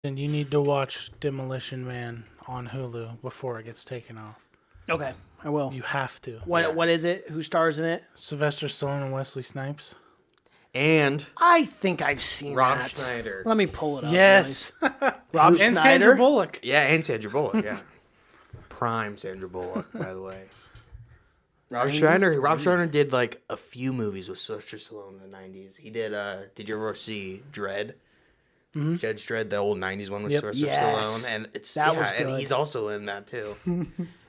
And you need to watch Demolition Man on Hulu before it gets taken off. Okay, I will. You have to. What is it? Who stars in it? Sylvester Stallone and Wesley Snipes. And I think I've seen Rob that. Schneider. Let me pull it up. Yes. Rob And Schneider. Sandra Bullock. Yeah, and Sandra Bullock, yeah. Prime Sandra Bullock, by the way. Rob Schneider did like a few movies with Sylvester Stallone in the 90s. He did, did you ever see Dredd? Mm-hmm. Judge Dredd, the old 90s one with Sylvester Stallone. And it's, that was and good. he's also in that too.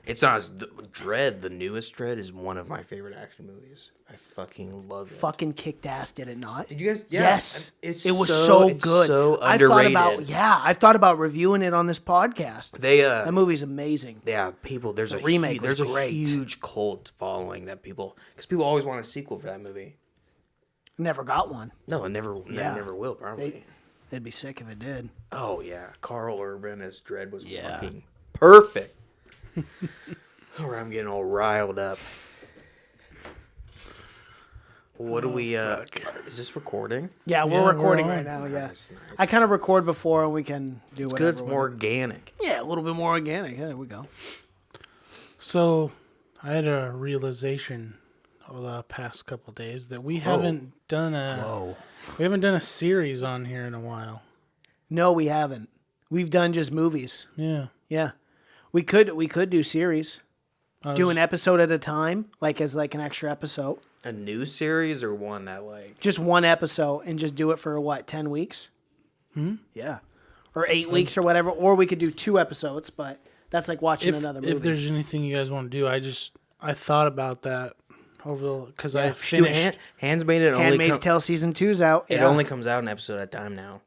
It's not as, Dredd, the newest Dredd, is one of my favorite action movies. I fucking love it. Fucking kicked ass, did it not? Did you guys? Yeah, Yes. it was so good. It's so underrated. I've thought about reviewing it on this podcast. That movie's amazing. Yeah, people. There's a remake there's was a great. huge cult following that because people always want a sequel for that movie. Never got one. No, it never will probably. They'd be sick if it did. Oh yeah, Carl Urban as Dredd was fucking perfect. Oh, I'm getting all riled up. What do we? Is this recording? Yeah, we're recording we're on. right now. Yeah, Nice. I kind of record before, and we can do whatever. It's more organic. Yeah, a little bit more organic. Yeah, there we go. So, I had a realization over the past couple of days that we haven't done a series on here in a while. No, we haven't. We've done just movies. Yeah. Yeah, we could do series. Do an episode at a time, as an extra episode. A new series or one that like Just one episode and just do it for 10 weeks? Yeah. Or 8 weeks or whatever. Or we could do 2 episodes, but that's like watching another movie. If there's anything you guys want to do, I thought about that because I finished. Handmaid's Tale Season 2's out. It only comes out an episode at a time now.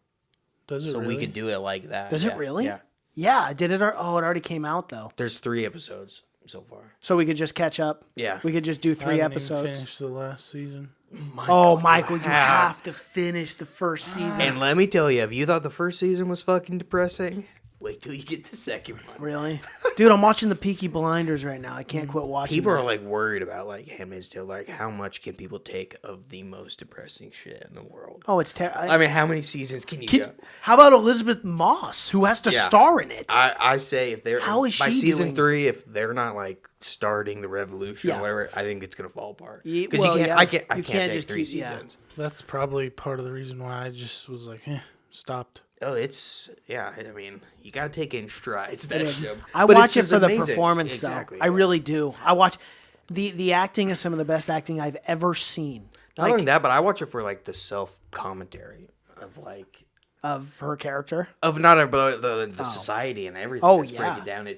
Does it So really? we could do it like that. Does it really? Yeah. Yeah, did it? It already came out though. There's 3 episodes so far. So we could just catch up. Yeah. We could just do 3 I haven't episodes. even finished the last season. Michael, you have to finish the first season. And let me tell you, if you thought the first season was fucking depressing, wait till you get the second one. Really? Dude, I'm watching the Peaky Blinders right now. I can't quit watching People that. are like worried about like Handmaid's Tale, like how much can people take of the most depressing shit in the world? Oh, it's terrible. I mean, how many seasons can you go? How about Elizabeth Moss, who has to star in it? I say if they're How is by she season doing? 3, if they're not like starting the revolution Yeah. or whatever, I think it's gonna fall apart. Well, Because I can't you take just 3 keep- yeah. seasons. That's probably part of the reason why I just was like, stopped. Oh, I mean, you gotta take in strides that show. I But watch it's it just for the amazing. performance, Exactly, though. I really do. I watch the acting is some of the best acting I've ever seen. Not only that, but I watch it for like the self commentary of like Of her character. of not about the society and everything. Oh, that's yeah. breaking down.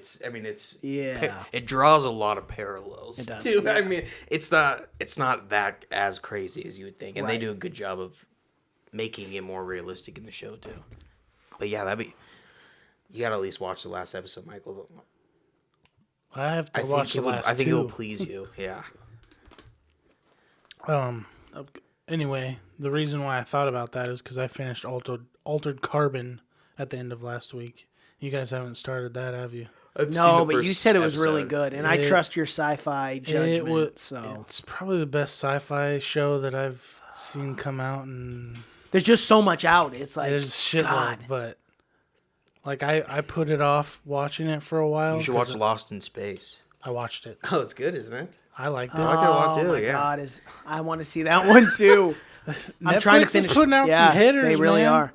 Yeah. It draws a lot of parallels. It does, too. yeah. I mean, it's not that as crazy as you would think, and they Right. do a good job of making it more realistic in the show too. But yeah, you gotta at least watch the last episode, Michael. I have to watch the last I think two. it will please you. Yeah. Anyway, the reason why I thought about that is because I finished Altered Carbon at the end of last week. You guys haven't started that, have you? No, but you said it was really good, and I trust your sci-fi judgment. It's probably the best sci-fi show that I've seen come out, and There's just so much out. It's like, there's shitload. God. But like I put it off watching it for a while. You should watch Lost in Space. I watched it. Oh, it's good, isn't it? I liked it. I like it a lot too. Oh my Yeah. God, I want to see that one too. I'm trying to Netflix is finish. putting out some hitters, They really man. are.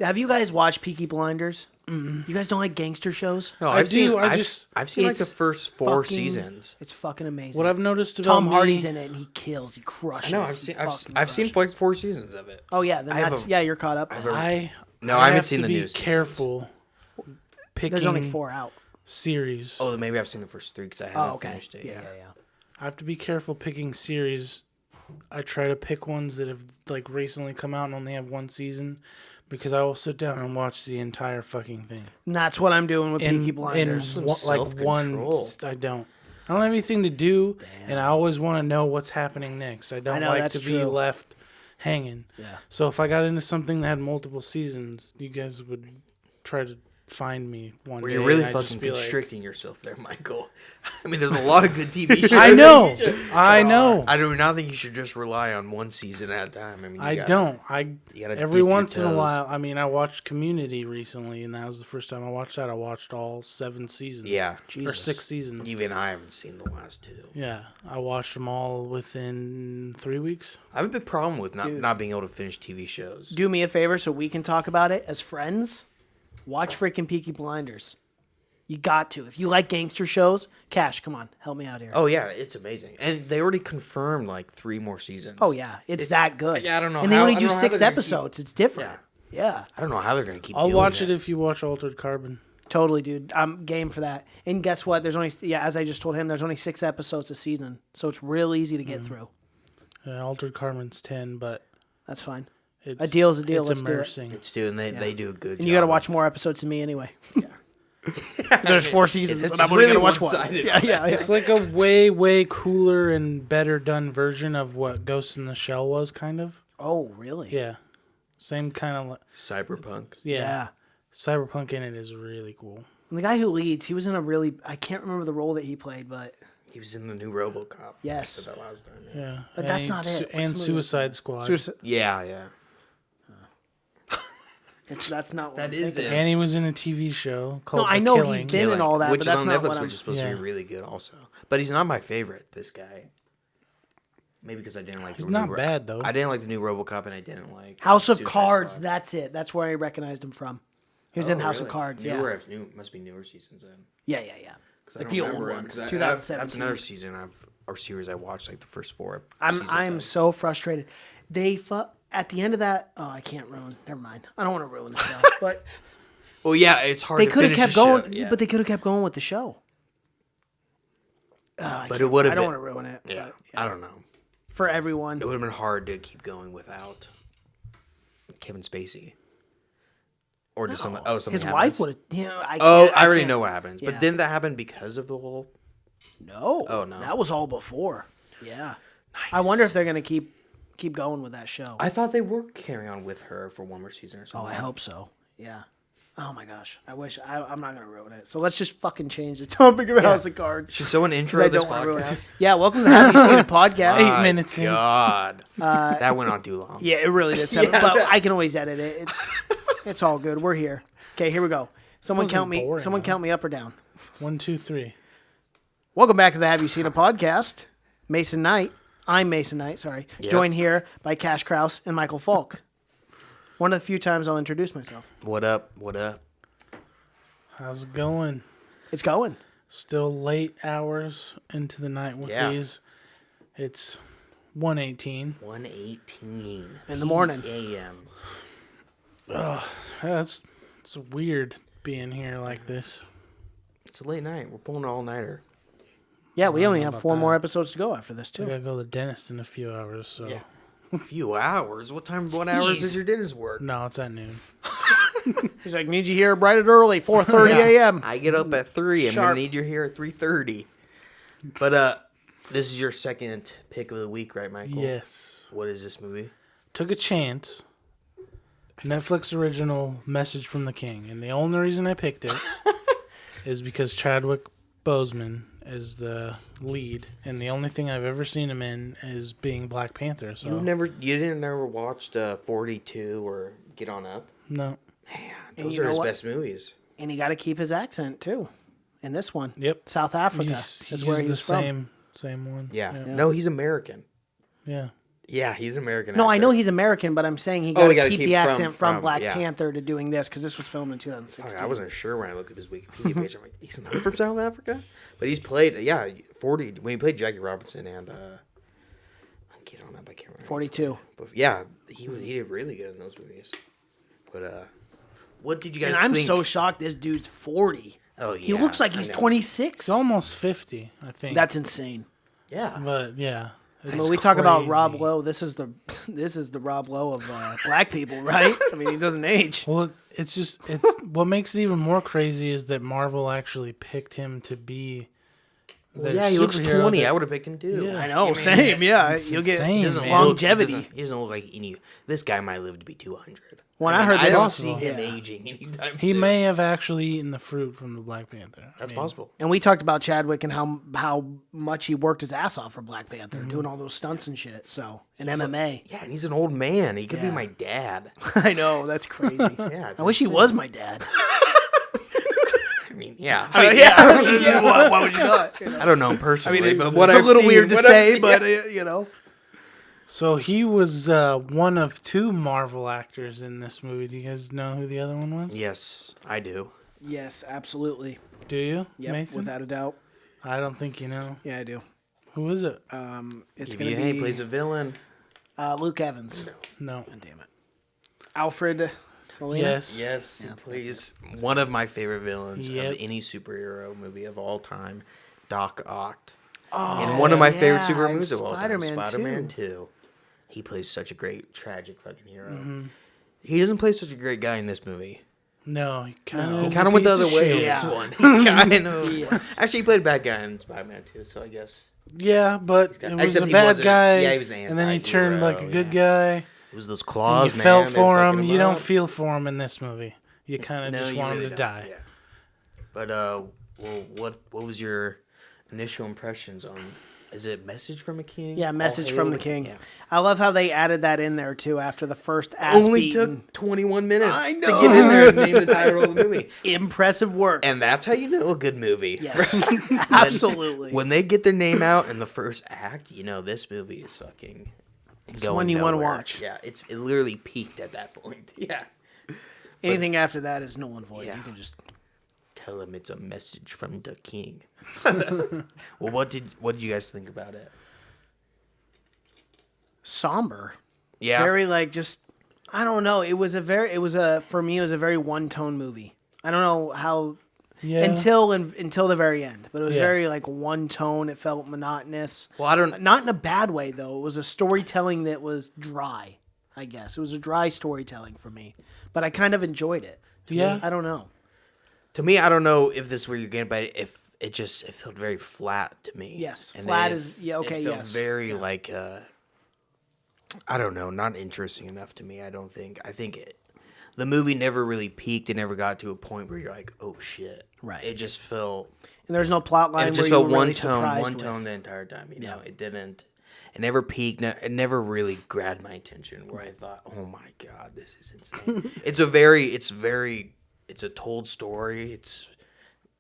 Have you guys watched Peaky Blinders? You guys don't like gangster shows? No, I do. I've seen like the It's first 4 fucking- seasons. It's fucking amazing. What I've noticed about Tom me, Hardy's in it, and he kills. He crushes. No, He fucking I've seen crushes. like 4 seasons of it. Oh yeah, then I have that's a- you're caught up. I haven't have seen to the be new seasons. careful picking There's only 4 out. series. Oh, maybe I've seen the first 3 because I haven't Oh, okay. finished it. Yeah. I have to be careful picking series. I try to pick ones that have like recently come out and only have 1 season, because I will sit down and watch the entire fucking thing. And that's what I'm doing with Peaky Blinders. Some like self-control. I don't have anything to do, and I always want to know what's happening next. I don't know, like that's to be true. left hanging. Yeah. So if I got into something that had multiple seasons, you guys would try to find me one Where day. you're really and I'd just fucking be like, constricting yourself there, Michael. I mean, there's a lot of good TV shows. I know. I know. I do not think you should just rely on one season at a time. I mean, I you don't. gotta dip Every your once in a toes. while. I mean, I watched Community recently, and that was the first time I watched that. I watched all 7 seasons. Yeah. Or Jesus. 6 seasons. Even I haven't seen the last 2. Yeah, I watched them all within 3 weeks. I have a big problem with not being able to finish TV shows. Do me a favor so we can talk about it as friends. Watch freaking Peaky Blinders. You got to. If you like gangster shows, Cash, come on, help me out here. Oh yeah, it's amazing, and they already confirmed like 3 more seasons. Oh yeah, it's that good. Yeah, I don't know. And they how- only I do don't know how 6 they're gonna episodes. It's different. Yeah, I don't know how they're gonna keep. I'll doing watch that. it if you watch Altered Carbon. totally, dude. I'm game for that. And guess what? There's only as I just told him, there's only 6 episodes a season, so it's real easy to get through. Altered Carbon's 10, but That's fine. it's, A deal's a deal. It's Let's do it. immersing. It's doing. They do a good. And you got to job watch of- more episodes than me anyway. There's 4 seasons, It's and I'm only really gonna watch one. one-sided. Yeah. It's like a way cooler and better done version of what Ghost in the Shell was, kind of. Oh, really? Yeah, same kind of. Cyberpunk. Yeah. Cyberpunk in it is really cool. And the guy who leads, he was in a really, I can't remember the role that he played, but He was in the new RoboCop. Yes. I said that last time. Yeah, But that's not it. What's And the movie? Suicide Squad. Yeah. That's not what That I'm is thinking. it. And he was in a TV show called No, I The know Killing. he's been in all that, which but is that's on not Netflix, what I'm... which is supposed to Yeah. be really good also. But he's not my favorite. This guy. Maybe because I didn't like. He's the not new bad, though. I didn't like the new RoboCop, and I didn't like House of Suicide Cards, Squad. that's it. That's where I recognized him from. He was in House of really? Cards, Must be newer seasons then. yeah. 'Cause I Like don't the old remember it, ones, 'cause I- 2017. That's another season or series I watched like the first 4 I'm seasons of. so frustrated. At the end of that, oh, I can't ruin. Never mind. I don't want to ruin the show. But Well, yeah, it's hard they to could have finish kept the show, going. yeah. But they could have kept going with the show. But it would have I don't been. want to ruin it. Yeah, but, I don't know. for everyone. It would have been hard to keep going without Kevin Spacey. Or just something. Oh, something His happens? wife would have. You know, I can't- already can't- know what happens. Yeah. But didn't that happen because of the whole? No. Oh, no. That was all before. Yeah. I wonder if they're gonna keep going with that show. I thought they were carrying on with her for one more season or Oh, something. I hope so. Yeah. Oh my gosh. I wish I'm not gonna ruin it. So let's just fucking change the topic of House of Cards. Should someone 'Cause intro I this don't want to ruin podcast? it. Yeah, welcome to Have You Seen a Podcast? 8 minutes in. God, that went on too long. Yeah, it really did. But I can always edit it. It's all good. We're here. Okay, here we go. Someone Wasn't count me. boring, Someone though. count me up or down. 1, 2, 3. Welcome back to the Have You Seen a Podcast? Mason Knight. I'm Mason Knight. Sorry. Yes. Joined here by Cash Kraus and Michael Falk. One of the few times I'll introduce myself. What up? What up? How's it going? It's going. Still late hours into the night with Yeah. these. It's 1:18. 1:18 In the morning. a.m. It's weird being here like this. It's a late night. We're pulling an all-nighter. Yeah, we only know have about 4 that. more episodes to go after this I too. gotta go to the dentist in a few hours, so. Yeah. A few hours. What hours does your dentist work? No, it's at noon. He's like, need you here bright and early, 4:30 a.m. I get up at 3. I'm Sharp. gonna need you here at 3:30. But this is your second pick of the week, right, Michael? Yes. What is this movie? Took a chance. Netflix original Message from the King. And the only reason I picked it is because Chadwick Boseman is the lead. And the only thing I've ever seen him in is being Black Panther. So You didn't never watched 42 or Get On Up? no. Man, And those you are know his what? best movies. And he got to keep his accent too. In this one. Yep. South Africa He is where used he's the from. same one. Yeah. No, he's American. Yeah. Yeah, he's American. No, I actor. know he's American, but I'm saying he Oh, got he to gotta keep keep the from- accent from, from- Black yeah. Panther to doing this because this was filmed in 2016. Fuck, I wasn't sure when I looked at his Wikipedia page. I'm like, he's not from South Africa? But he's played, 40, when he played Jackie Robinson and, Get On Up, I can't remember. 42. But yeah, he did really good in those movies. But, what did you guys And I'm think? so shocked this dude's 40. Oh, yeah. He looks like he's I know. 26. He's almost 50, I think. That's insane. Yeah. But yeah. When we talk about crazy. Rob Lowe, this is the Rob Lowe of black people, right? I mean, he doesn't age. Well, it's what makes it even more crazy is that Marvel actually picked him to be. Well, the yeah, he looks superhero 20. that- I would have picked him too. Yeah. I know, mean, same. Yeah, it's you'll get insane, He doesn't man. look- longevity. He doesn't look like any. This guy might live to be 200. When I heard I that, don't possible. see him Yeah. aging anytime He soon. may have actually eaten the fruit from the Black Panther. That's possible. and we talked about Chadwick and how much he worked his ass off for Black Panther, doing all those stunts and shit. So and MMA. Yeah, and he's an old man. He could be Yeah. my dad. I know that's crazy. Yeah, it's I wish he insane. was my dad. I mean, yeah. Why would you not? You know? I don't know him personally, but what It's a I've little seen, weird to what say, I've- but yeah. you know. So he was one of 2 Marvel actors in this movie. Do you guys know who the other one was? Yes, I do. Yes, absolutely. Do you, Yep, Mason? without a doubt. I don't think you know. Yeah, I do. Who is it? It's going to He be plays a villain. Luke Evans. No. God damn it. Alfred Molina? Yes. Yes, he plays one of my favorite villains Yep. of any superhero movie of all time, Doc Ock. And one of my favorite yeah, superhero and movies of all time, Spider-Man Spider-Man 2. 2. He plays such a great, tragic fucking hero. Mm-hmm. He doesn't play such a great guy in this movie. No, he kind No. of He kind of went the other way in Yeah. this one. Kind of. Yes. Actually, he played a bad guy in Spider-Man 2, so I guess Yeah, but got- it was except a he bad wasn't- guy. yeah, he was an and then he turned like a anti-hero, good yeah. guy. it was those And claws, you man. felt They for were him. fucking You don't up. feel for him in this movie. You kind of No, just you want really him to don't, die. yeah. But well, what was your initial impressions on? Is it Message from a King? Yeah, Message from the King. Yeah. I love how they added that in there, too, after the first ass Only beating. took 21 minutes I to know. get in there and name the title of the movie. Impressive work. And that's how you know a good movie. Yes, absolutely. When they get their name out in the first act, you know this movie is fucking going one you wanna nowhere. watch. Yeah, it literally peaked at that point. Yeah. Anything after that is null and void. Yeah. You can just... Tell him it's a message from the king. Well, what did you guys think about it? somber. Yeah. Very like just I don't know. For me it was a very one tone movie. I don't know how Yeah. until the very end, but it was Yeah. very like one tone. It felt monotonous. Well, I don't. Not in a bad way though. It was a storytelling that was dry. I guess it was a dry storytelling for me, but I kind of enjoyed it. Yeah. I don't know. To me, I don't know if this is where you're getting, but if it felt very flat to me. Yes, And flat it- is yeah okay It felt yes. very like I don't know, not interesting enough to me. I think the movie never really peaked. It never got to a point where you're like, oh shit. Right. It just felt. And there's no plot line And it where just you felt were one really surprised tone with. the entire time. You know, Yeah. it didn't. It never peaked. It never really grabbed my attention. Where I thought, "Oh my god, this is insane." It's a told story. It's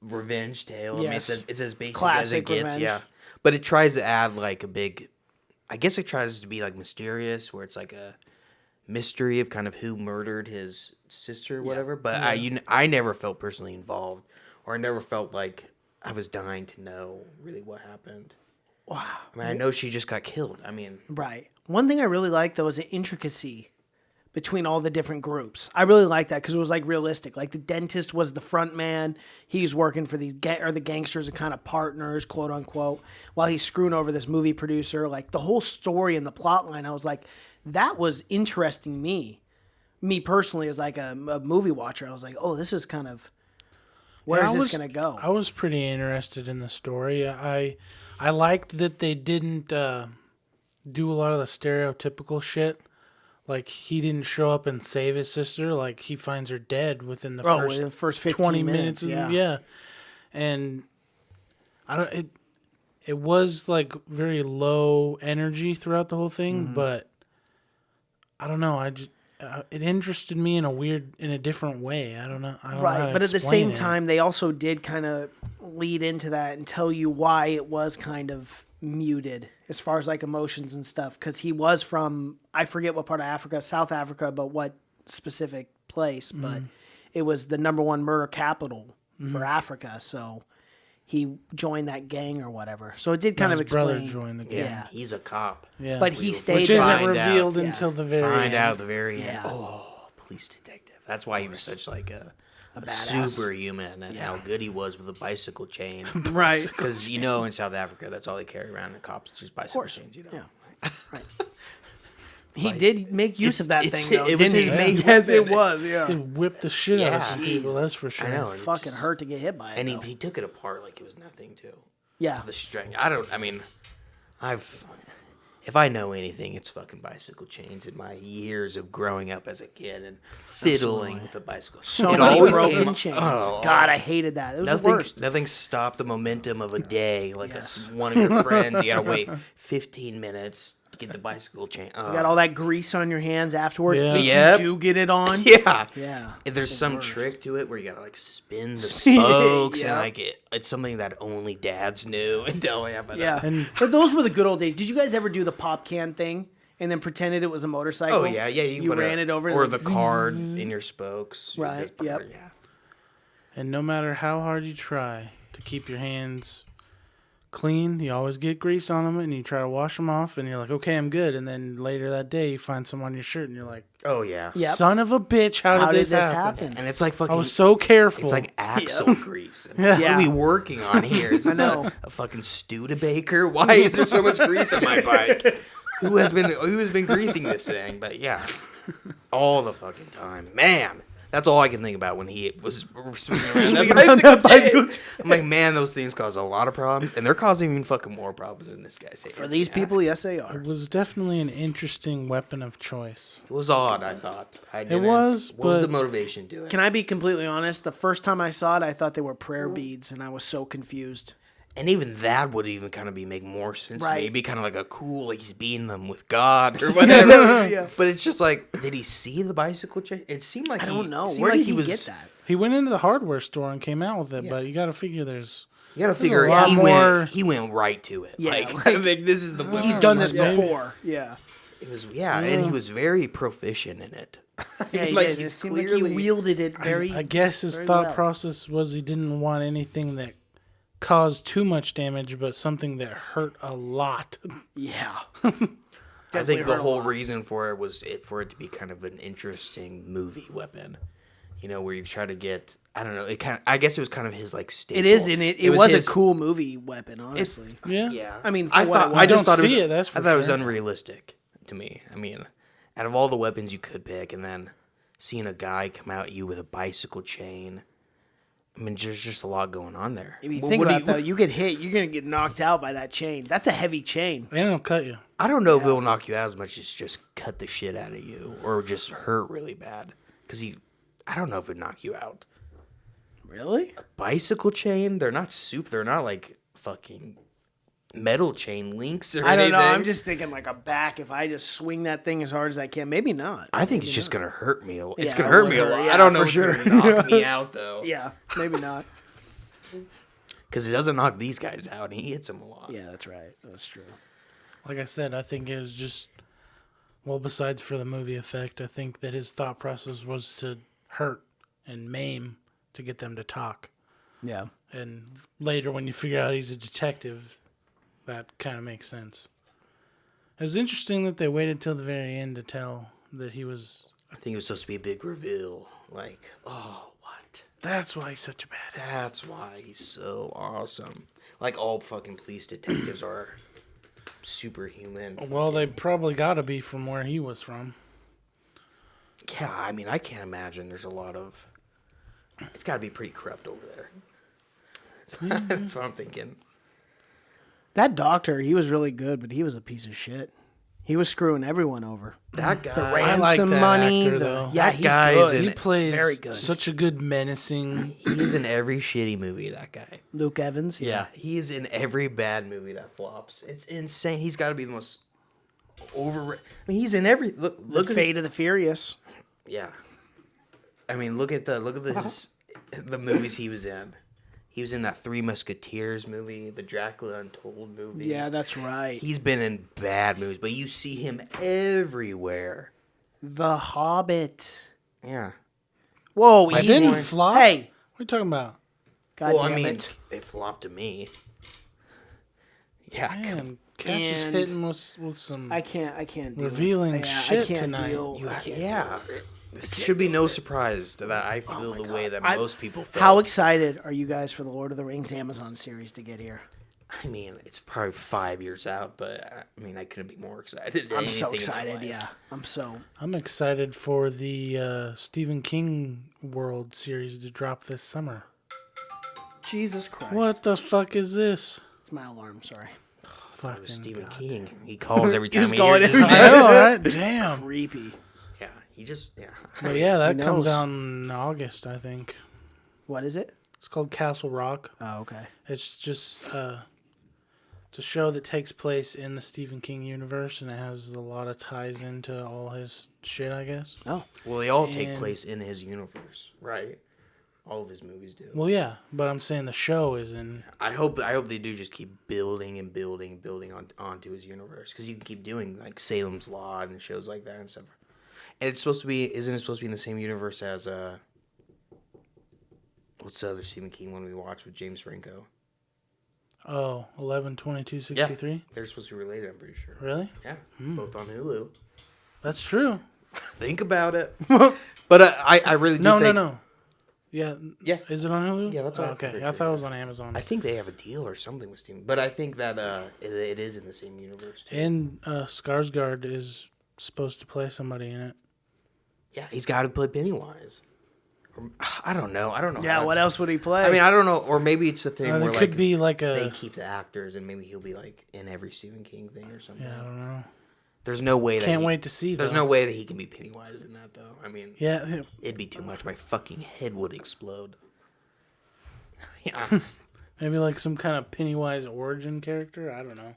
revenge tale. Yes. I mean, it's as basic Classic as it gets. revenge. Yeah, but it tries to add like a big. I guess it tries to be like mysterious, where it's like a mystery of kind of who murdered his sister, or whatever. But I never felt personally involved, or I never felt like I was dying to know really what happened. Wow. I mean, I know she just got killed. I mean, Right. One thing I really liked though was the intricacy between all the different groups. I really liked that because it was like realistic. Like the dentist was the front man. He's working for these the gangsters are kind of partners, quote unquote, while he's screwing over this movie producer. Like the whole story and the plot line, I was like, that was interesting me personally as like a movie watcher. I was like, oh, this is kind of where is this gonna go? I was pretty interested in the story. I liked that they didn't do a lot of the stereotypical shit. Like he didn't show up and save his sister. Like he finds her dead within the within the first 15 20 minutes, minutes. yeah. And I don't. It was like very low energy throughout the whole thing, Mm-hmm. but I don't know. I just it interested me in a different way. I don't know. I don't know how Right, to but at the explain same it. time, they also did kind of lead into that and tell you why it was kind of muted as far as like emotions and stuff. Because he was from, I forget what part of Africa, South Africa, but what specific place. But it was the #1 murder capital for Africa. So he joined that gang or whatever. So it did kind His of explain. brother joined the gang. Yeah. he's a cop. Yeah, But he stayed which isn't Find revealed out. until the very Find end. out at the very Yeah. end. Oh, police detective. That's why he was such like a badass. superhuman, and how good he was with a bicycle chain. Right. Because you know, in South Africa, that's all they carry around. The cops just bicycle course. chains. You know. Yeah. Right. He did make use of that it's- thing, though. it was didn't his he? main Yes, it weapon. was. Yeah. He whipped the shit out of Yeah. some people, that's for sure. I know. and it Fucking just- hurt to get hit by it. And though. he took it apart like it was nothing too. Yeah. The strength. I mean, if I know anything, it's fucking bicycle chains in my years of growing up as a kid and fiddling with a bicycle. So It many always broken came- chains. oh, God, I hated that. It was the worst. Nothing stopped the momentum of a day. Like Yes. one of your friends, you gotta wait 15 minutes to get the bicycle chain. You got all that grease on your hands afterwards. Yeah. If Yep. you do get it on. Yeah. Yeah. And there's the some worst. trick to it where you gotta like spin the spokes Yeah. and like it's something that only dads knew until Yeah. And- But those were the good old days. Did you guys ever do the pop can thing and then pretended it was a motorcycle? Oh yeah, yeah. You, You put ran it over or and the like, card in your spokes. You Right, just put yep. it- Yeah. And no matter how hard you try to keep your hands clean, you always get grease on them, and you try to wash them off, and you're like, okay, I'm good. And then later that day, you find some on your shirt, and you're like, Oh yeah. Yep. son of a bitch, how How did this happen? And it's like fucking. I was so careful. It's like axle grease. And Yeah. What are we working on here? Is I know. a fucking Studebaker? Why is there so much grease on my bike? Who has been greasing this thing? But yeah, all the fucking time, man. That's all I can think about when he was swinging around that bicycle. I'm like, man, those things cause a lot of problems, and they're causing even fucking more problems than this guy's saying. For these people, yes, they are. it was definitely an interesting weapon of choice. It was odd, I thought. It was, What was the but- motivation to it? Can I be completely honest? The first time I saw it, I thought they were prayer beads, and I was so confused. And even that would even kind of make more sense to me. Right. It'd be kind of like a cool, like he's beating them with God or whatever. Yeah. But it's just like, did he see the bicycle chain? It seemed like I don't know. It seemed Where like did he was, get that? He went into the hardware store and came out with it, Yeah. but you got to figure there's You gotta figure lot he more- went right to it. Yeah, Like, like- I think this is the He's done this Maybe. before. Yeah. It was and he was very proficient in it. Yeah, he like did. It he's seemed like clearly he wielded it very. I guess his very thought well. process was he didn't want anything that caused too much damage, but something that hurt a lot. Yeah. I Definitely think the hurt a whole lot. reason for it was for it to be kind of an interesting movie weapon. You know, where you try to get, I don't know, I guess it was kind of his like staple. It is, and it was his- a cool movie weapon, honestly. Yeah. Yeah. I mean, for I what thought it I was. just don't thought see it was, it, that's for I thought it was sure. unrealistic to me. I mean, out of all the weapons you could pick, and then seeing a guy come out at you with a bicycle chain, I mean, there's just a lot going on there. If you Well, think what do about it, though, you get hit, you're gonna get knocked out by that chain. That's a heavy chain. They don't cut you. I don't know if it'll knock you out as much as just cut the shit out of you or just hurt really bad. Because I don't know if it'd knock you out. Really? Bicycle chain, they're not like fucking metal chain links or I don't anything. know. I'm just thinking like a back. If I just swing that thing as hard as I can, maybe not. I think it's just gonna hurt me. It's Yeah, gonna it hurt would me a hurt, lot. yeah, I don't know for if sure. it's gonna knock me out though. Yeah, maybe not. Because it doesn't knock these guys out. And he hits them a lot. Yeah, that's right. That's true. Like I said, I think it was just, well, besides for the movie effect, I think that his thought process was to hurt and maim to get them to talk. Yeah. And later, when you figure out he's a detective, that kind of makes sense. It was interesting that they waited till the very end to tell that he was. I think it was supposed to be a big reveal. Like, oh, what? That's why he's such a badass. That's why he's so awesome. Like all fucking police detectives are superhuman. Well, they probably got to be from where he was from. Yeah, I mean, I can't imagine there's a lot of. It's got to be pretty corrupt over there. That's what I'm thinking. That doctor, he was really good, but he was a piece of shit. He was screwing everyone over. That guy. The I ransom like that money. actor, though. Yeah, That he's guy's good. in He it. plays Very good. such a good menacing. He's in every shitty movie, that guy. Luke Evans. Yeah, he's in every bad movie that flops. It's insane. He's got to be the most over. I mean, he's in every. Look The at Fate of the Furious. Yeah. I mean, look at this, the movies he was in. He was in that Three Musketeers movie, the Dracula Untold movie. Yeah, that's right. He's been in bad movies, but you see him everywhere. The Hobbit. Yeah. Whoa, I easy. didn't flop. Hey, What are you talking about? God Well, damn I mean, it. it flopped to me. Yeah. Man, Cash is And- hitting with some. I can't do Revealing it. shit I can't tonight. Deal, You I can't yeah. It should be no surprise that I feel the way that I- most people feel. How excited are you guys for the Lord of the Rings Amazon series to get here? I mean, it's probably 5 years out, but I mean, I couldn't be more excited. than I'm so anything in my excited. life. Yeah, I'm so. I'm excited for the Stephen King World series to drop this summer. Jesus Christ. What the fuck is this? It's my alarm. Sorry. thought it was Fucking Stephen God. King. He calls every time just he call hears it every his day. I name. know, right? Damn. Creepy. Yeah, he just But yeah, that Who comes knows? out in August, I think. What is it? It's called Castle Rock. Oh, okay. It's just it's a show that takes place in the Stephen King universe, and it has a lot of ties into all his shit, I guess. Oh, Well, they all take And- place in his universe, right? All of his movies do. Well, yeah, but I'm saying the show is in. I hope they do just keep building and building onto his universe, because you can keep doing like Salem's Lot and shows like that and stuff. And it's supposed to be, isn't it supposed to be in the same universe as what's the other Stephen King one we watched with James Franco? Oh, 11/22/63? They're supposed to be related, I'm pretty sure. Really? Yeah, both on Hulu. That's true. Think about it. But I really do think... No. Yeah. Yeah. Is it on Hulu? Yeah, that's oh, what I'm okay. pretty I sure, thought it yeah. was on Amazon. I think they have a deal or something with Stephen. But I think that it is in the same universe, too. And Skarsgård is supposed to play somebody in it. Yeah, he's got to play Pennywise. Or, I don't know. yeah. What else would he play? I mean, I don't know. Or maybe it's the thing There where could like be like they a. keep the actors, and maybe he'll be like in every Stephen King thing or something. Yeah, I don't know. There's no way that Can't wait to see. There's though. no way that he can be Pennywise in that, though. I mean, Yeah, it'd be too much. My fucking head would explode. Yeah. maybe like some kind of Pennywise origin character. I don't know.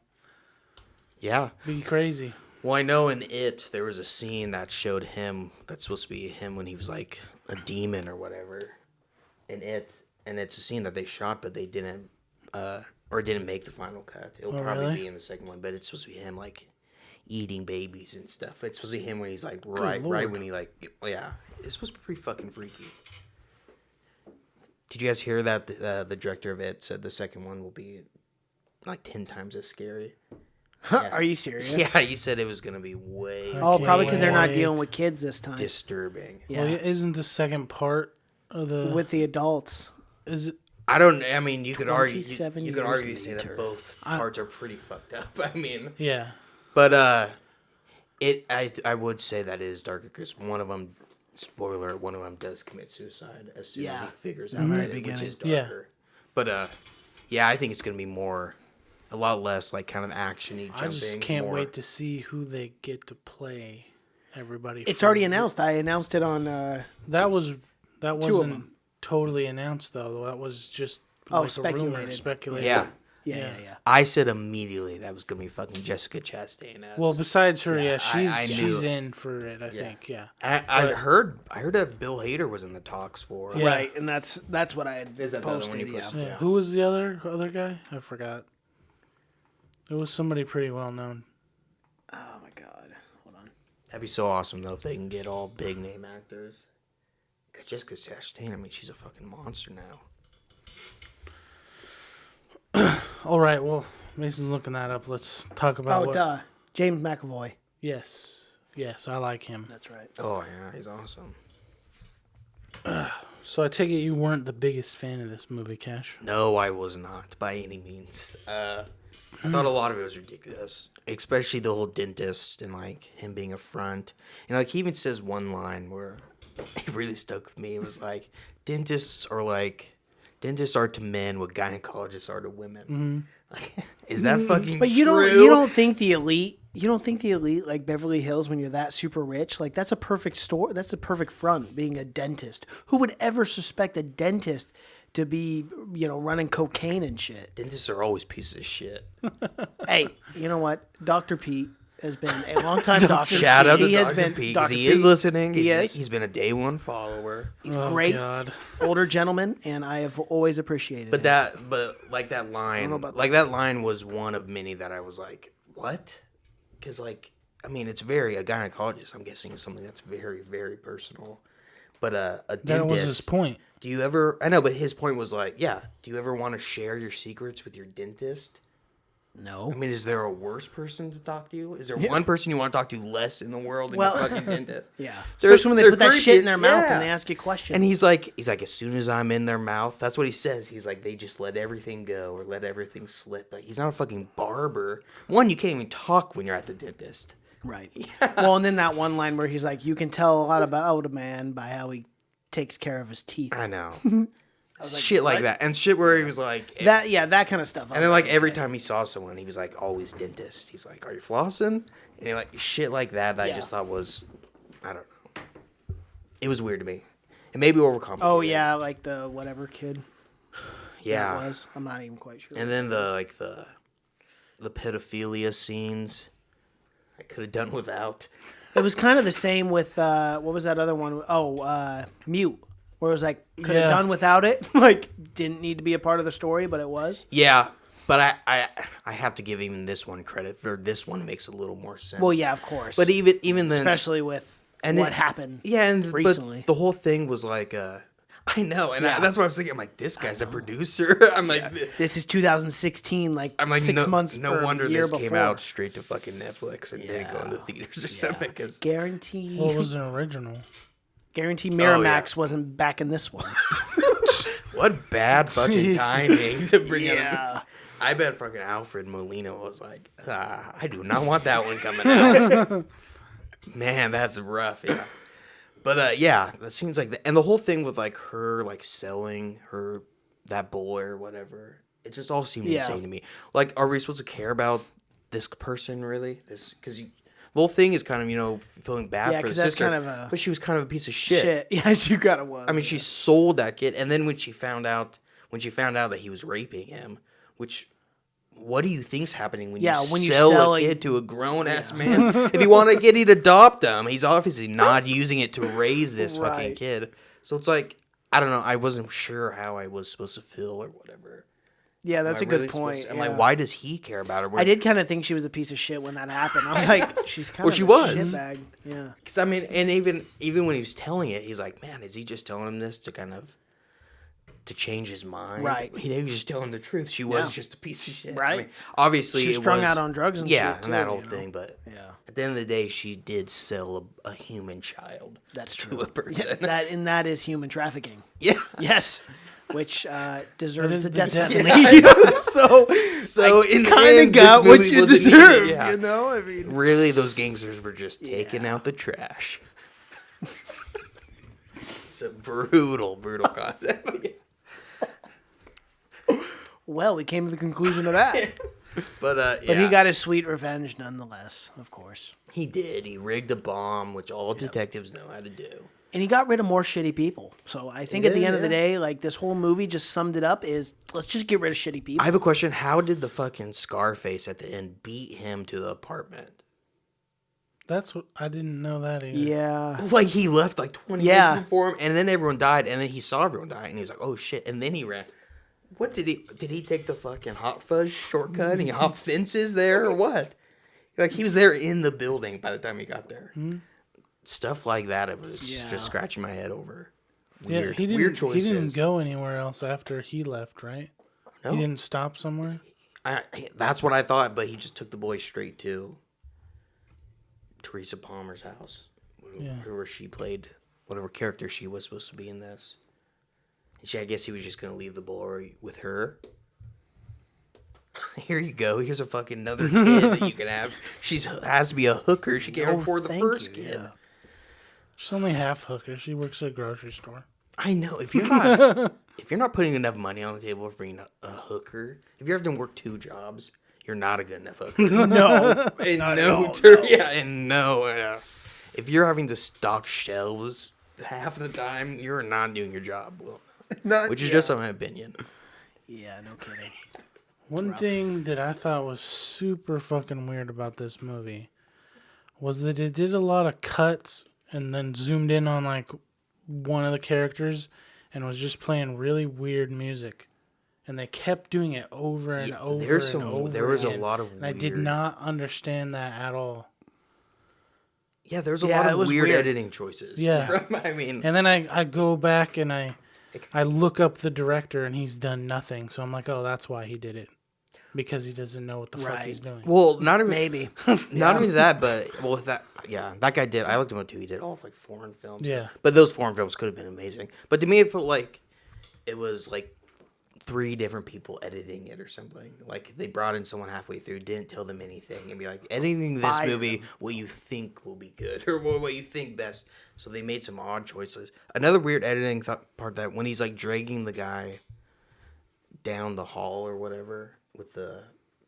Yeah. Be crazy. Well, I know in It, there was a scene that showed him, that's supposed to be him when he was like a demon or whatever. In It. And it's a scene that they shot, but they didn't, or didn't make the final cut. It'll Oh, probably really? be in the second one, but it's supposed to be him like eating babies and stuff. It's supposed to be him when he's like, right Lord. when he like, yeah. It's supposed to be pretty fucking freaky. Did you guys hear that the director of It said the second one will be like 10 times as scary? Yeah. Are you serious? Yeah, you said it was going to be way Oh, probably because they're not Wait. dealing with kids this time. disturbing. Yeah. Well, isn't the second part of the With the adults. is it? I mean, you could argue, 27 you could years argue say later. that both parts are pretty fucked up. I mean, Yeah. but I would say that it is darker because one of them, spoiler, one of them does commit suicide as soon as Yeah. he figures In out the that which beginning. is Yeah. darker. But yeah, I think it's gonna be a lot less like kind of actiony jumping. I just can't more- wait to see who they get to play everybody. It's from- already announced. I announced it on. That of wasn't them. totally announced though. That was just Oh, like a rumor, speculated. speculated. Yeah, Yeah. I said immediately that was gonna be fucking Jessica Chastain. Well, besides her, yeah, I she's knew. in for it. I think, yeah. I heard that Bill Hader was in the talks for it. Yeah. Right, and that's what I had Is that the other one posted. you Yeah. posted? Yeah. Who was the other guy? I forgot. It was somebody pretty well known. Oh my god. Hold on. That'd be so awesome though if they can get all big name actors. Cause Jessica Chastain, I mean, she's a fucking monster now. All right, well, Mason's looking that up. Let's talk about Oh, what. duh. James McAvoy. Yes, I like him. That's right. Oh yeah, he's awesome. So I take it you weren't the biggest fan of this movie, Cash. No, I was not by any means. I thought a lot of it was ridiculous, especially the whole dentist and like him being a front. And like he even says one line where it really stuck with me. It was like dentists are to men what gynecologists are to women. Like, is that fucking But true? you don't think the elite like Beverly Hills when you're that super rich, like that's a perfect store. That's a perfect front being a dentist. Who would ever suspect a dentist to be, running cocaine and shit? Dentists are always pieces of shit. Hey, you know what? Dr. Pete has been a long time doctor. Shout out to He has Dr. been Pete Dr. because he Pete. is listening. He is. He's been a day one follower. He's Oh, great, God. older gentleman, and I have always appreciated But him. that line, know about that line was one of many that I was like, what? Because I mean, it's a gynecologist. I'm guessing is something that's very, very personal. But a dentist. That was his point. Do you ever? I know, but his point was like, yeah. Do you ever want to share your secrets with your dentist? No. I mean, is there a worse person to talk to you? Is there one person you want to talk to less in the world than your fucking dentist? Yeah. They're- Especially when they they're put that shit creepy. in their mouth Yeah. and they ask you questions. And he's like, as soon as I'm in their mouth, that's what he says. He's like, they just let everything go or let everything slip. Like, he's not a fucking barber. One, you can't even talk when you're at the dentist. Right. Well, and then that one line where he's like, you can tell a lot about a man by how he takes care of his teeth. I know. Shit like what? that. And shit where he was like... That kind of stuff. And then, like, every time he saw someone, he was like, always dentist. He's like, are you flossing? And like, shit like that I just thought was... I don't know. It was weird to me. It may be overcomplicated. Oh, yeah, like the whatever kid. Yeah. That was. I'm not even quite sure. And then the pedophilia scenes, I could have done without. It was kind of the same with, what was that other one? Oh, Mute. Where it was like, could have done without it. Like, didn't need to be a part of the story, but it was. Yeah, but I have to give even this one credit. For this one makes a little more sense. Well, yeah, of course. But even then... Especially with what happened recently. But the whole thing was like... I know, and that's what I was thinking. I'm like, this guy's a producer. I'm like, this is 2016, like, I'm like 6 months. No wonder year this before. came out straight to fucking Netflix and didn't go into theaters or something. Cause... Guarantee. What was an original? Guarantee Miramax wasn't back in this one. What bad fucking timing to bring it Yeah. I bet fucking Alfred Molina was like, I do not want that one coming out. Man, that's rough. Yeah. But yeah, that seems like and the whole thing with like her like selling that boy or whatever, it just all seemed insane to me. Like, are we supposed to care about this person really? Because the whole thing is kind of feeling bad for the sister. Kind of but she was kind of a piece of shit. Yeah, she kind of was. I mean, she sold that kid, and then when she found out that he was raping him, which. What do you think's happening when you sell a kid to a grown-ass man? If you want a kid, he'd adopt him. He's obviously not using it to raise this fucking kid. So it's like, I don't know. I wasn't sure how I was supposed to feel or whatever. Yeah, that's a good point. I'm like, why does he care about her? I did kind of think she was a piece of shit when that happened. I was like, she's kind of a shitbag. Yeah. Because, I mean, and even when he was telling it, he's like, man, is he just telling him this to kind of... to change his mind. Right. He was just telling the truth. She was just a piece of shit. Right. I mean, obviously, she's strung out on drugs and shit, and that whole thing. But at the end of the day, she did sell a human child. That's to true. A person. That is human trafficking. Yeah. Yes. Which deserves the death penalty. So I in the kind of end, got this what movie you wasn't deserved. needed, You know, I mean, really, those gangsters were just taking out the trash. It's a brutal concept. Well, we came to the conclusion of that. But he got his sweet revenge nonetheless, of course. He did. He rigged a bomb, which all detectives know how to do. And he got rid of more shitty people. So I think at the end of the day, like, this whole movie just summed it up is, let's just get rid of shitty people. I have a question. How did the fucking Scarface at the end beat him to the apartment? That's what I didn't know that either. Yeah. Like, he left like 20 minutes before him, and then everyone died, and then he saw everyone die, and he was like, oh shit, and then he ran. What did he take the fucking hot fuzz shortcut and he hopped fences there or what? Like, he was there in the building by the time he got there. Mm-hmm. Stuff like that, it was just scratching my head over. Weird choices. He didn't go anywhere else after he left, right? No. He didn't stop somewhere? That's what I thought, but he just took the boy straight to Teresa Palmer's house. Where she played whatever character she was supposed to be in this. I guess he was just going to leave the boy with her. Here you go. Here's a fucking another kid that you can have. She has to be a hooker. She can't afford the first kid. Yeah. She's only half hooker. She works at a grocery store. I know. If you're not putting enough money on the table for being a hooker, if you have to work 2 jobs, you're not a good enough hooker. No. If you're having to stock shelves half the time, you're not doing your job well. Which is just my opinion. Yeah, no kidding. One thing that I thought was super fucking weird about this movie was that it did a lot of cuts and then zoomed in on like one of the characters and was just playing really weird music. And they kept doing it over and over and over. There was a lot of weird. I did not understand that at all. Yeah, there's a lot of weird editing choices. Yeah. I mean... And then I go back and I look up the director and he's done nothing. So I'm like, oh, that's why he did it. Because he doesn't know what the fuck he's doing. Well, not even... Maybe. Not only that, but... Well, that guy did... I looked him up too. He did all of, like, foreign films. Yeah. But those foreign films could have been amazing. But to me, it felt like it was, like, 3 different people editing it or something. Like they brought in someone halfway through, didn't tell them anything, and be like, editing this movie, what you think will be good or what you think best. So they made some odd choices. Another weird editing part that when he's like dragging the guy down the hall or whatever with the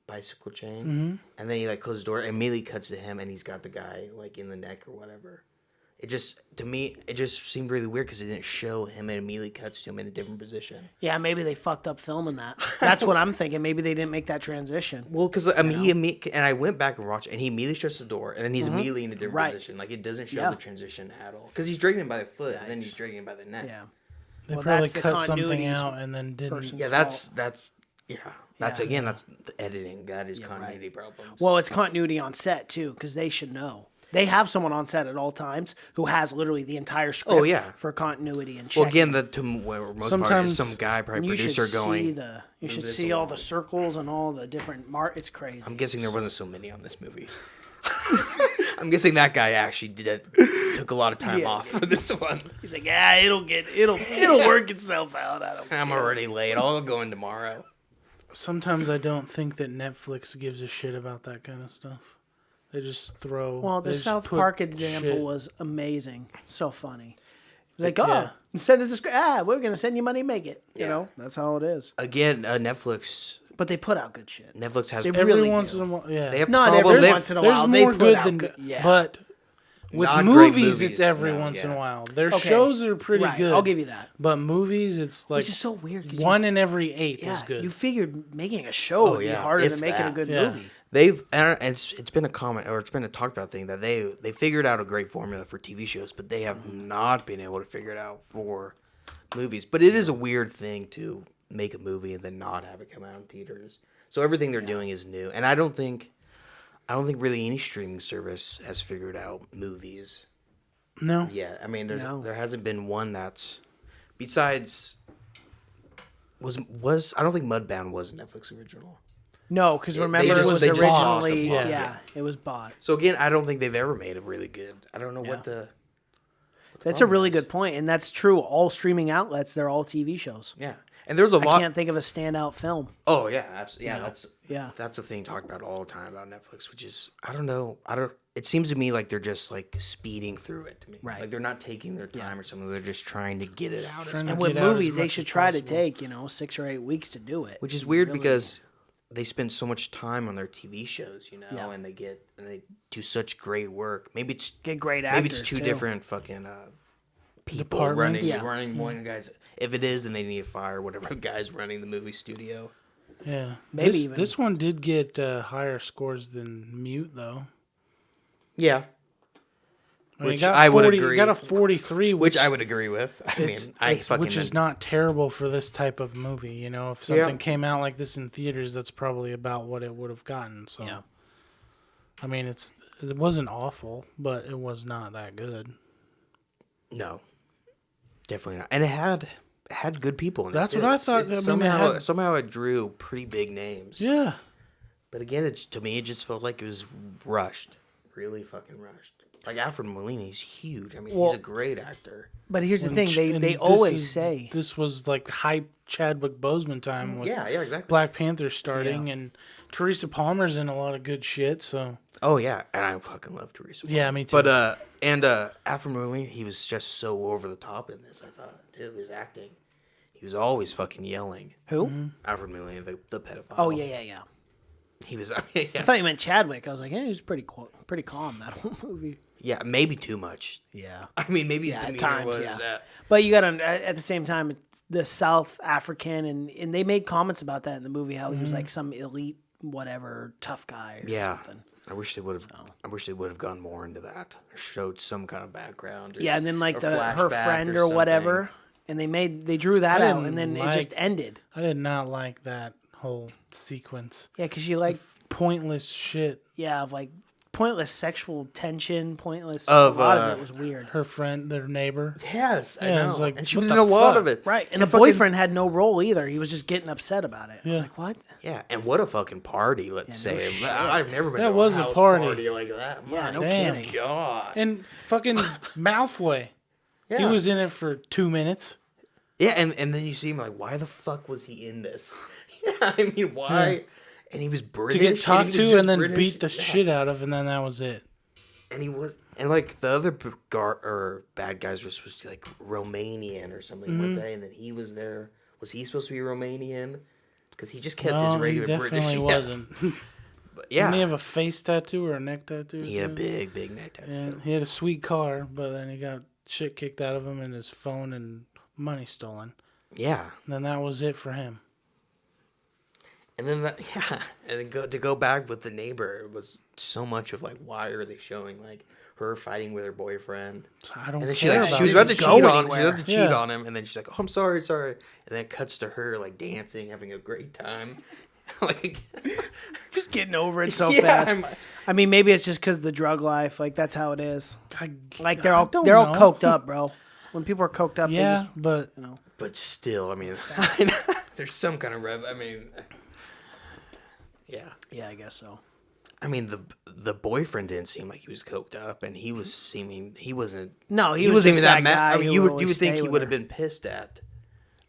bicycle chain, and then he like closes the door and immediately cuts to him, and he's got the guy like in the neck or whatever. It just, to me, it just seemed really weird because it didn't show him and immediately cuts to him in a different position. Yeah, maybe they fucked up filming that. That's what I'm thinking. Maybe they didn't make that transition. Well, because I mean, and I went back and watched, and he immediately shuts the door, and then he's immediately in a different position. Like it doesn't show the transition at all. Because he's dragging him by the foot, and then he's dragging him by the neck. Yeah. They probably cut something out and then didn't. Yeah, that's again, that's the editing. That is continuity problems. Well, it's continuity on set too, because they should know. They have someone on set at all times who has literally the entire script for continuity and checking. Well, again, most part is some guy, probably producer, going. You should see all the circles and all the different It's crazy. I'm guessing there wasn't so many on this movie. I'm guessing that guy actually took a lot of time off for this one. He's like, yeah, it'll work itself out. I'm already late. I'll go in tomorrow. Sometimes I don't think that Netflix gives a shit about that kind of stuff. They just throw. Well, the South Park example was amazing. So funny. It's like, send us a script. We're going to send you money, make it. You know, that's how it is. Again, Netflix. But they put out good shit. Netflix has every once in a while. Yeah. They have Not every once in a while. There's more good than good. Yeah. But with movies, it's every once in a while. Their shows are pretty good. I'll give you that. But movies, it's like. Which is so weird. 1 in every 8 is good. You figured making a show would be harder than making a good movie. It's been a comment, or it's been a talked about thing that they figured out a great formula for TV shows, but they have not been able to figure it out for movies. But it is a weird thing to make a movie and then not have it come out in theaters. So everything they're doing is new, and I don't think really any streaming service has figured out movies. No. Yeah, I mean, there hasn't been one that's besides was I don't think Mudbound was a Netflix original. No, because remember it was originally it was bought. So again, I don't think they've ever made a really good. I don't know what the. That's a really good point, and that's true. All streaming outlets, they're all TV shows. Yeah, and there's a lot. I can't think of a standout film. Oh yeah, absolutely. Yeah, that's a thing talked about all the time about Netflix, which is I don't know. It seems to me like they're just like speeding through it to me. Right. Like they're not taking their time or something. They're just trying to get it out. And with movies, they should try to take 6 or 8 weeks to do it. Which is weird because they spend so much time on their TV shows, and they do such great work. Maybe it's get great actors. Maybe it's two different fucking people running one guy's. If it is, then they need to fire whatever guy's running the movie studio. Yeah, maybe this one did get higher scores than Mute though. Yeah. Which I would agree. Got a 43, which I would agree with. Which is not terrible for this type of movie. If something came out like this in theaters, that's probably about what it would have gotten. So, I mean, it wasn't awful, but it was not that good. No, definitely not. And it had good people in it. That's what I thought. Somehow it drew pretty big names. Yeah. But again, to me, it just felt like it was rushed. Really fucking rushed. Like Alfred Molina, he's huge. I mean, he's a great actor. But here's the thing: they always say this was like hype Chadwick Boseman time with exactly. Black Panther starting, and Teresa Palmer's in a lot of good shit. So and I fucking love Teresa Palmer. Yeah, me too. But Alfred Molina, he was just so over the top in this. I thought too, his acting. He was always fucking yelling. Who? Mm-hmm. Alfred Molina, the pedophile. Oh yeah. He was. I thought you meant Chadwick. I was like, he was pretty calm that whole movie. Yeah, maybe too much. Yeah. I mean, maybe his demeanor was. But you got to, at the same time, it's the South African, and they made comments about that in the movie, how he was like some elite, whatever, tough guy. Or something. I wish they would have. I wish they would have gone more into that. Or showed some kind of background. And then like her friend or whatever, and they drew that out, and then it just ended. I did not like that whole sequence. Yeah, because you like pointless shit. Yeah, of like pointless sexual tension, a lot of it was weird. Her friend, their neighbor. Yes, I know. Like, and she was in a lot of it. Right, and the boyfriend had no role either. He was just getting upset about it. I was like, what? Yeah, and what a fucking party, let's say. I've never been to a house party like that. Yeah, no kidding. God. And fucking Malfoy. He was in it for 2 minutes. Yeah, and then you see him like, why the fuck was he in this? Yeah, I mean, why? Yeah. And he was British. To get talked and he was to just and then British. beat the shit out of, and then that was it. And he was, and like the other bad guys were supposed to be like Romanian or something, weren't they? And then he was there. Was he supposed to be Romanian? Because he just kept his No, he regular British. definitely wasn't. But yeah, Didn't he have a face tattoo or a neck tattoo? he had a too? big neck tattoo. Yeah, he had a sweet car, but then he got shit kicked out of him and his phone and money stolen. Yeah. And then that was it for him. And then and then to go back with the neighbor, it was so much of like, why are they showing like her fighting with her boyfriend? So I don't And then care she about was it. about to go cheat on anywhere. she was about to cheat Yeah. on him, and then she's like, oh, I'm sorry. And then it cuts to her like dancing, having a great time. Like Just getting over it so yeah, fast. I mean, maybe it's just because of the drug life. Like that's how it is. Like they're I all don't all know. coked up, bro. When people are coked up, Yeah, they just but but still, I mean, there's some kind of I mean, yeah. yeah, I guess so. I mean, the boyfriend didn't seem like he was coked up, and he wasn't. No, he He was wasn't just even that that mad. guy I mean, who you would would always think stay he with would have her. been pissed at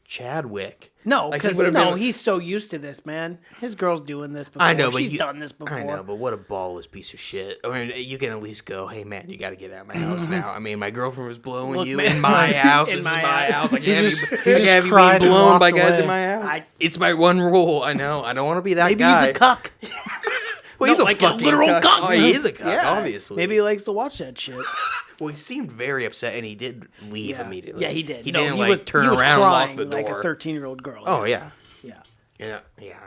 Chadwick. No, Like, he because would've been- he's so used to this, man. His girl's doing this before. I know, but she's done this before. I know, but what a ballless piece of shit. I mean, you can at least go, hey man, you got to get out of my house now. I mean, my girlfriend was blowing Look, you man. in my house. In This my is my house. house. I He can't just- have he you, I just can't have you cried being and blown by walked guys away. in my house. It's my one rule. I know. I don't want to be that Maybe guy. he's a cuck. Well, he's No, a like a fucking literal cuck. cuck. Oh, he is a cuck, Yeah. obviously. Maybe he likes to watch that shit. Well, he seemed very upset, and he did leave Yeah. immediately. Yeah, he did. He No, didn't he like was, turn he was around and crying lock the door. like a 13-year-old girl. Oh yeah. Yeah. Yeah.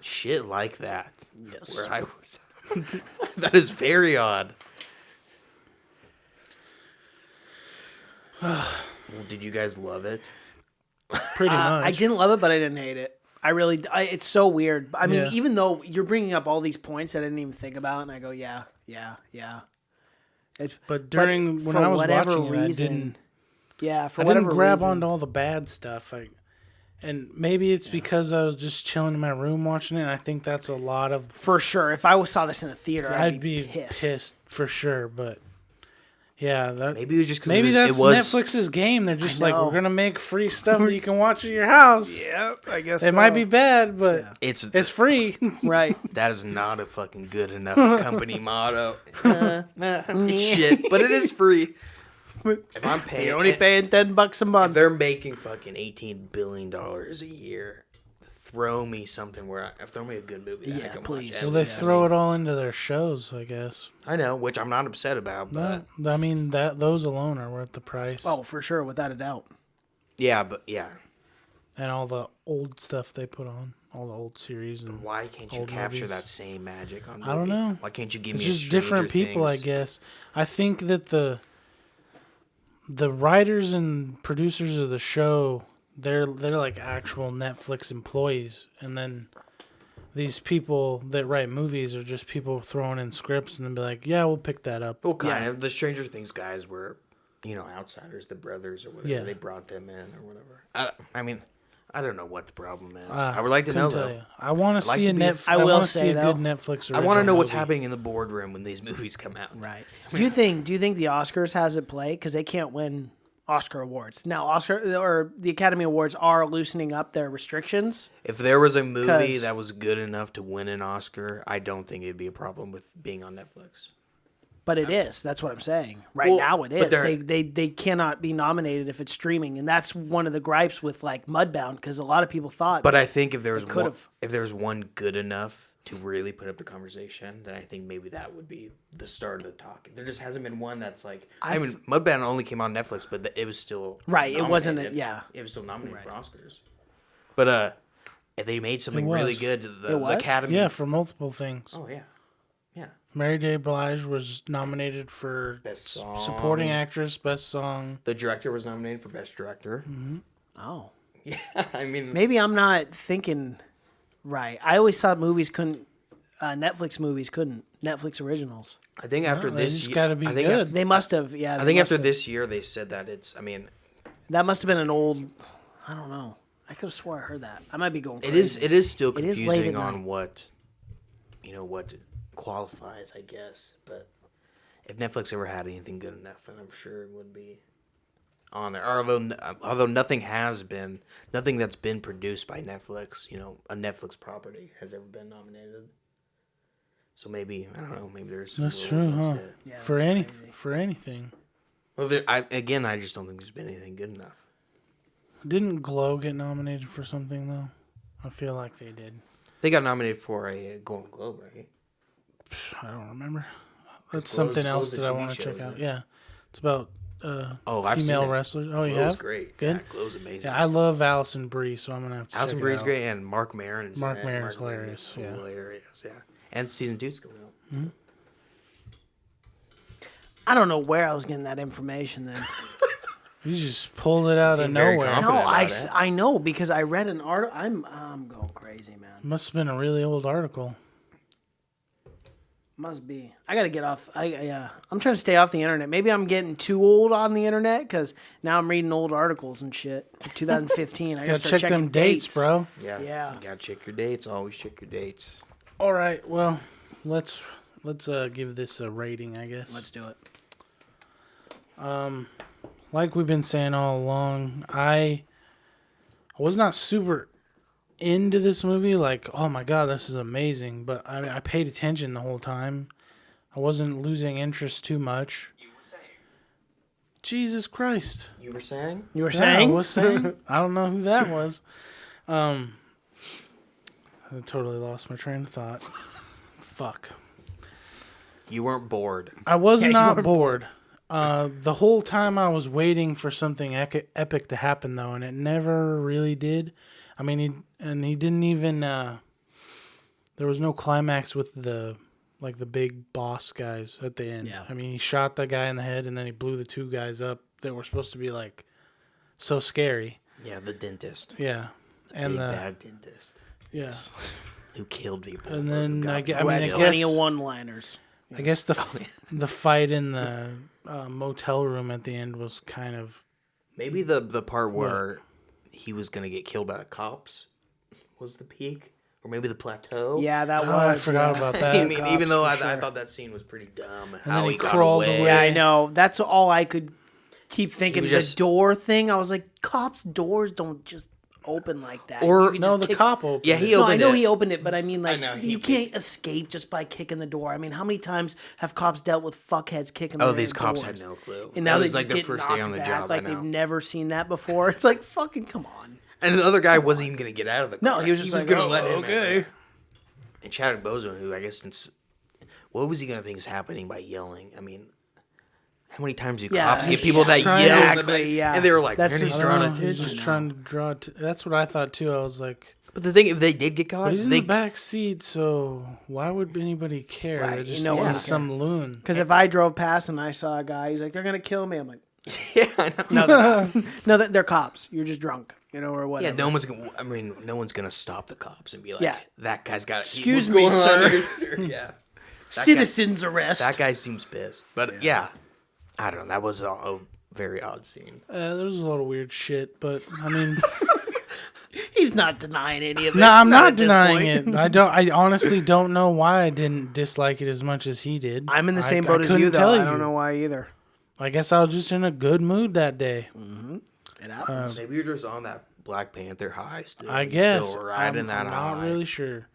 Shit like that. Yes. Where I was. That is very odd. Well, did you guys love it? pretty much. I didn't love it, but I didn't hate it. It's so weird. I mean, Yeah. even though you're bringing up all these points that I didn't even think about, and I go, yeah. But when for I was whatever watching it, reason, for I whatever didn't grab reason, onto all the bad stuff. And maybe it's because I was just chilling in my room watching it. And I think that's a lot of. for sure. If I saw this in a theater, I'd be pissed. pissed for sure. But yeah, Maybe it was just because maybe that's it was Netflix's game. They're just like, know. we're gonna make free stuff that you can watch at your house. Yeah, I guess It might be bad, but it's free. right. That is not a fucking good enough company motto. It's shit, but it is free. If I'm paying, You're only paying $10 a if month. they're making fucking $18 billion a year, throw me something throw me a good movie that I Yeah, can please. watch. Well, they Yes. throw it all into their shows, I guess. I know, which I'm not upset about, but I mean, those alone are worth the price. Oh, for sure, without a doubt. yeah. And all the old stuff they put on, all the old series, and Why can't you Old capture movies. that same magic on? I don't movie? know. Why can't you give it's me? just different Stranger people, I Things? guess. I think that the writers and producers of the show, they're like actual Netflix employees, and then these people that write movies are just people throwing in scripts and then be like, yeah, we'll pick that up. Well, kind of. The Stranger Things guys were, outsiders, the brothers or whatever. Yeah. They brought them in or whatever. I mean, I don't know what the problem is. I would like to know, Couldn't tell though. you. I want to like see to a be a- Netflix. I I will want to say, see a though, good Netflix. I want to know what's movie. happening in the boardroom when these movies come out. Right. Do you think the Oscars has it play because they can't win Oscar awards now? The Academy Awards are loosening up their restrictions. If there was a movie 'Cause- that was good enough to win an Oscar, I don't think it'd be a problem with being on Netflix. But it is. That's what I'm saying. Right Well, now it but is. They cannot be nominated if it's streaming, and that's one of the gripes with like Mudbound because a lot of people thought. But I think if there was could've. one good enough to really put up the conversation, then I think maybe that would be the start of the talk. There just hasn't been one that's like. I mean, Mudbound only came on Netflix, but it was still Right, it wasn't nominated. yeah. It was still nominated for Oscars. But if they made something really was. good, the It was? Academy. Yeah, for multiple things. Oh yeah. Yeah. Mary J. Blige was nominated for Best song. supporting actress, best song. The director was nominated for best director. Oh, Yeah, I mean, maybe I'm not thinking right. I always thought movies couldn't. Netflix movies couldn't. Netflix originals. I think after They this, just ye- got to be I think good. They must have. Yeah. I they think must after have. this year, they said that it's. I mean, that must have been an old. I don't know. I could have swore I heard that. I might be going. it Crazy. is. It is still It is late confusing at on night. what qualifies, I guess. But if Netflix ever had anything good enough, then I'm sure it would be. on there. Although nothing that's been produced by Netflix, a Netflix property has ever been nominated. So maybe I don't know. Maybe there's some That's rule true, against huh? it. Yeah, For that's anything. Well, I just don't think there's been anything good enough. Didn't Glow get nominated for something though? I feel like they did. They got nominated for a Golden Globe, right? I don't remember. That's Glow's- something else Glow's a that I TV want to show, check isn't out. it? Yeah, it's about I've seen female it. wrestlers. Oh, you Glow's have? great. Good. Yeah, Glow's amazing. Yeah, I love Allison Brie, so I'm gonna have to. Alison check Brie's it out. great, and Mark Maron is Mark in it. Maron's Maron hilarious, is yeah. hilarious, yeah. And season 2's coming out. I don't know where I was getting that information then. You just pulled it out of seem very nowhere. confident. No, about it. I know because I read an article. I'm going crazy, man. Must have been a really old article. Must be. I gotta get off. I'm trying to stay off the internet. Maybe I'm getting too old on the internet because now I'm reading old articles and shit. 2015. I gotta Gotta start check checking them dates, bro. Yeah. Yeah. You gotta check your dates. Always check your dates. All right, well, let's give this a rating, I guess. Let's do it. Like we've been saying all along, I was not super into this movie. Like, oh my god, this is amazing. But I mean, I paid attention the whole time. I wasn't losing interest too much. Jesus Christ! You were saying? You were Yeah, saying? I was saying. I don't know who that was. I totally lost my train of thought. Fuck. You weren't bored. I was Yeah, you not weren't bored. The whole time I was waiting for something epic to happen, though, and it never really did. I mean, he didn't even. There was no climax with the big boss guys at the end. Yeah. I mean, he shot the guy in the head, and then he blew the two guys up that were supposed to be like so scary. Yeah, the dentist. Yeah, and Big the bad dentist. yeah, Who killed people. and then I Who had guess plenty of one-liners. I guess the fight in the motel room at the end was kind of. Maybe the part where he was going to get killed by the cops was the peak. Or maybe the plateau. Yeah, that Oh, was. I forgot yeah. about that. I mean, Cops, even though for I sure. thought that scene was pretty dumb. then How he he got crawled away. Yeah, I know. That's all I could keep thinking. was The just- door thing. I was like, cops' doors don't just open like that. Or- You could No, just the kick- cop opened. Yeah, he it. No, I opened know it. he opened it, but I mean, like, know, you can't escape just by kicking the door. I mean, how many times have cops dealt with fuckheads kicking? Oh, their these cops doors? had no clue. And now that they was like just their get first day knocked on the back job. like I know. they've never seen that before. It's like, fucking come on. And the other guy wasn't even going to get out of the car. No, he was just like, gonna oh, let him in okay. there. And Chadwick Boseman, who I guess what was he going to think was happening by yelling? I mean, how many times do Yeah, cops get he's people that trying- yell? Exactly, yeah. And they were like, That's man, his he's I drawing don't know, he's attention. just trying to draw. That's what I thought too. I was like, But the thing, if they did get caught, but he's in they the back seat, so why would anybody care? Right, They're you just know thinking what? some loon. Because if I drove past and I saw a guy, he's like, they're gonna kill me. I'm like, yeah, I know. no, they're not. No, they're cops. You're just drunk, or Yeah, whatever. no one's gonna. I mean, no one's gonna stop the cops and be like, Yeah. "That guy's got." Excuse what's me, going on sir." here, sir?" Yeah, Citizens arrest. that guy seems pissed. But yeah, I don't know. That was a very odd scene. There's a lot of weird shit, but I mean, He's not denying any of it. no, I'm not at this denying point. it. I honestly don't know why I didn't dislike it as much as he did. I'm in the same I boat as couldn't you, though. tell I don't know why either. I guess I was just in a good mood that day. It happens. Maybe you're just on that Black Panther high still. I You're guess. still riding I'm that not high. really sure.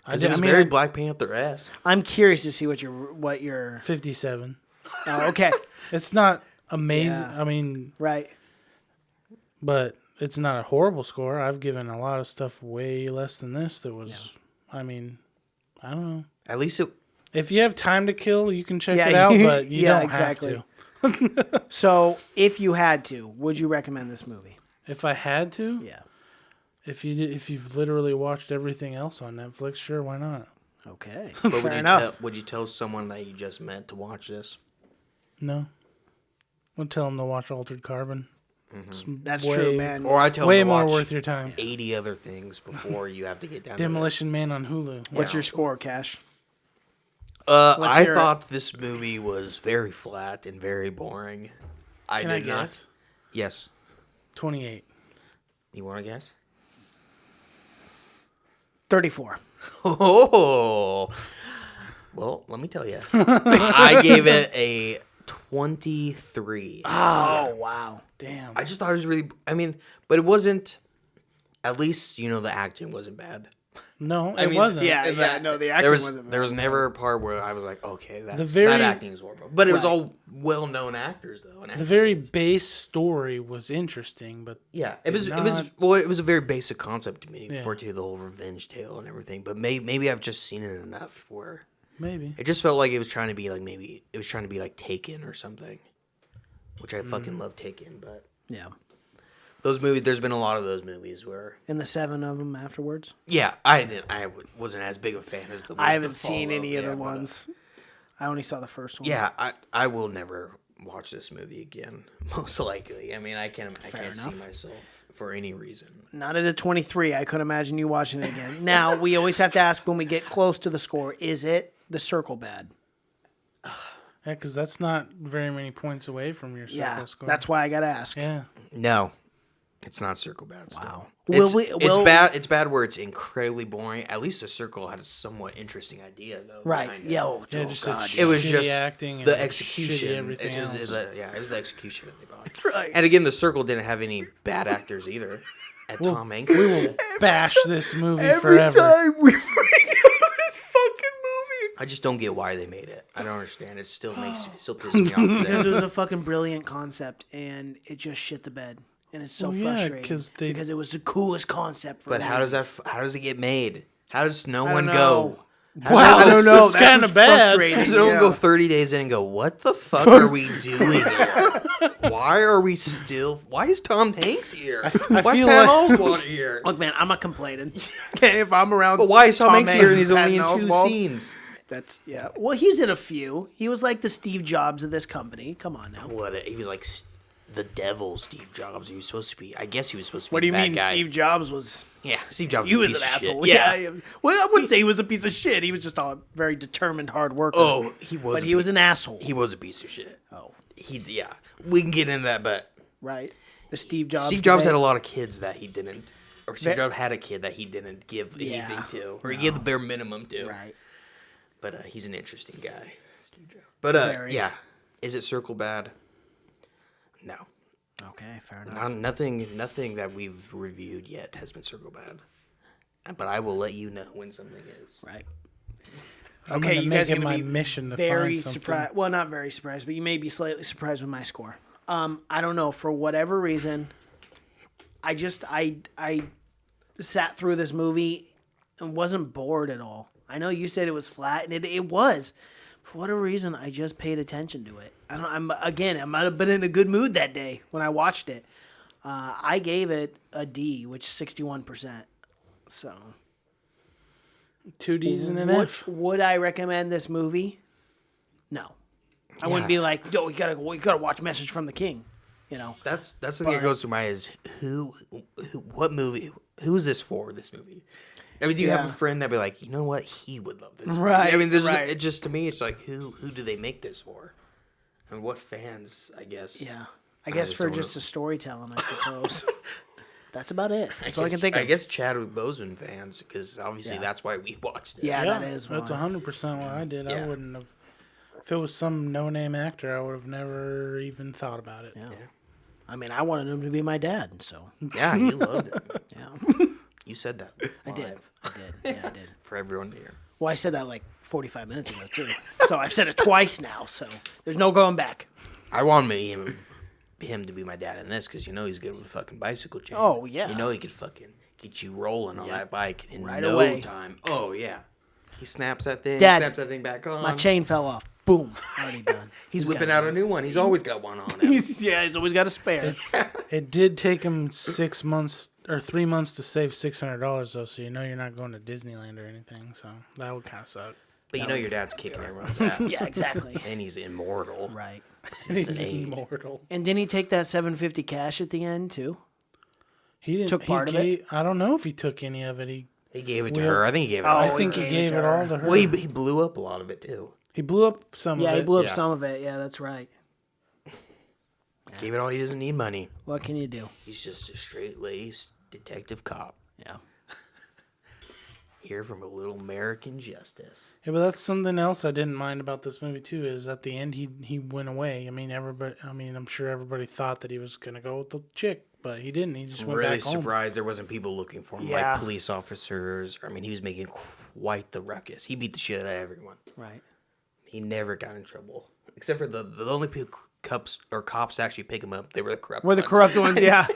Because it was very Black Panther-esque. I'm curious to see what your 57. Oh, okay. It's not amazing. Yeah. I mean, Right. but it's not a horrible score. I've given a lot of stuff way less than this. That was, I mean, I don't know. At least it. If you have time to kill, you can check Yeah, it out, but you yeah, don't exactly. have to. So, if you had to, would you recommend this movie? If I had to, Yeah. if you've literally watched everything else on Netflix, sure, why not? Okay. But Fair would you enough. would you tell someone that you just met to watch this? No, I'll tell them to watch Altered Carbon. It's That's way- true, man. Or I tell Way them to more watch worth your time. 80 other things before you have to get down Demolition Man on Hulu. What's your score, Cash? to this. Let's I hear it. thought this movie was very flat and very boring. Can I did not. guess? Yes. 28. You want to guess? 34. Oh. Well, let me tell you. I gave it a 23. Oh wow. Damn. I just thought it was really. I mean, but it wasn't. At least the acting wasn't bad. No, I it mean, wasn't. Yeah, no, the acting wasn't There was bad. never a part where I was like, okay, that very- acting is horrible. But it was Right. all well-known actors though. And The very base story was interesting, but yeah, it was not- it was a very basic concept to me Yeah. for the whole revenge tale and everything. But maybe I've just seen it enough where maybe. it just felt like it was trying to be like Taken or something, which I fucking love Taken. But Yeah. those movies, there's been a lot of those movies where And the 7 of them afterwards. I wasn't as big a fan as the ones I that haven't seen follow. any of Yeah, the but, ones. I only saw the first one. Yeah, I will never watch this movie again. Most likely. I mean, I can't see enough. myself for any reason. Not at a 23. I couldn't imagine you watching it again. Now, we always have to ask when we get close to the score, is it the circle bad? Yeah, because that's not very many points away from your circle Yeah, score. that's why I got to ask. Yeah. No, it's not Circle bad. Still, Wow. it's bad. It's bad where it's incredibly boring. At least the Circle had a somewhat interesting idea though. Right. behind it. Yeah, oh, Yeah, oh, just God. a It was shitty just acting and the shitty execution. everything It was else. it was the execution that they bought. Right. And again, the Circle didn't have any bad actors either. At Tom Hanks, We will bash this movie Every forever. time we bring up this fucking movie. I just don't get why they made it. I don't understand. It still pisses me off. Because today. it was a fucking brilliant concept, and it just shit the bed. And it's so Well, yeah, frustrating. 'cause they- because it was the coolest concept for But a how movie. does it get made? How does no I one don't go? know. How Wow, does I don't know. It's That's kinda what's bad. frustrating. Does no one Yeah. go 30 days in and go, what the fuck are we doing here? Why are we still... Why is Tom Hanks here? I Why is feel Pat like- Oswalt here? Look, man, I'm not complaining. Okay, if I'm around, But why is Tom Hanks here and he's Patton only in 2 Oswalt, scenes? That's yeah. Well, he's in a few. He was like the Steve Jobs of this company. Come on now. He was like the devil Steve Jobs. He was supposed to be... I guess he was supposed to be What do you the bad mean, guy. Steve Jobs was? Yeah, Steve Jobs He was was a an piece of asshole. shit. Yeah. Well, I wouldn't say he was a piece of shit. He was just a very determined, hard worker. Oh, he was. but he was an asshole. He was a piece of shit. Oh, Yeah. We can get into that, but... right. The Steve Jobs. Steve Jobs had a debate. lot of kids that he didn't... Or Steve Ve- Jobs had a kid that he didn't give Yeah, anything to. Or he gave the bare minimum to. Right. But he's an interesting guy, Steve Jobs. But Very. yeah, is it Circle bad? No, Okay, fair enough. nothing that we've reviewed yet has been Circle bad. But I will let you know when something is. Right. I'm Okay, gonna you make guys are it gonna my be mission to very find something. surprised. Well, not very surprised, but you may be slightly surprised with my score. I don't know, for whatever reason, I sat through this movie and wasn't bored at all. I know you said it was flat, and it was. For whatever reason, I just paid attention to it. I might have been in a good mood that day when I watched it. I gave it a D, which is 61%. So, 2 D's and an F. would I recommend this movie? No. I wouldn't be like, yo, you gotta watch Message from the King. You know. That's the thing that goes through my head is what movie? Who's this for? This movie? I mean, do you have Yeah. a friend that'd be like, you know what? He would love this. movie. Right, I mean, right. it just to me, it's like who do they make this for? And what fans? I guess. Yeah. I guess just for don't just know. a storytelling, I suppose. That's about it. That's all I guess- can think of. I guess Chadwick Boseman fans, because obviously Yeah. that's why we watched it. Yeah, Yeah, that is that's why. 100% what I did. I Yeah. wouldn't have. If it was some no-name actor, I would have never even thought about it. Yeah. I mean, I wanted him to be my dad, so Yeah, you loved it. yeah. You said that. I did. live I did. Yeah, I did. for everyone to hear. Well, I said that like 45 minutes ago, too. So I've said it twice now, so there's no going back. I want him to be my dad in this because he's good with a fucking bicycle chain. Oh, yeah. He could fucking get you rolling on that bike in Right no away. time. Oh yeah. He snaps that thing. Dad, snaps that thing back on. My chain fell off. Boom. Already done. He's got whipping it. out a new one. He's always got one on him. He's always got a spare. It did take him 6 months or 3 months to save $600 though, so you're not going to Disneyland or anything. So that would kind of suck. But your dad's kicking everyone's ass. Yeah, exactly. And he's immortal. Right. Since He's an age. immortal. And didn't he take that $750 cash at the end, too? He didn't. Took part of it? I don't know if he took any of it. He gave it to Well, her. I think he gave it. Oh, all I to think her. he gave it all to her. Well, he blew up a lot of it too. He blew up some of Yeah, it. he blew up Yeah. some of it. Yeah, that's right. Gave it all. He doesn't need money. What can you do? He's just a straight laced detective cop. Yeah. Hear from a little American justice. Yeah, but that's something else I didn't mind about this movie too. Is at the end he went away. I mean, everybody. I mean, I'm sure everybody thought that he was gonna go with the chick, but he didn't. He just I'm went really back home. surprised there wasn't people looking for him, Yeah. like police officers. I mean, he was making quite the ruckus. He beat the shit out of everyone. Right. He never got in trouble, except for the only people, cops to actually pick him up. They were the corrupt. We're the ones. corrupt ones, yeah.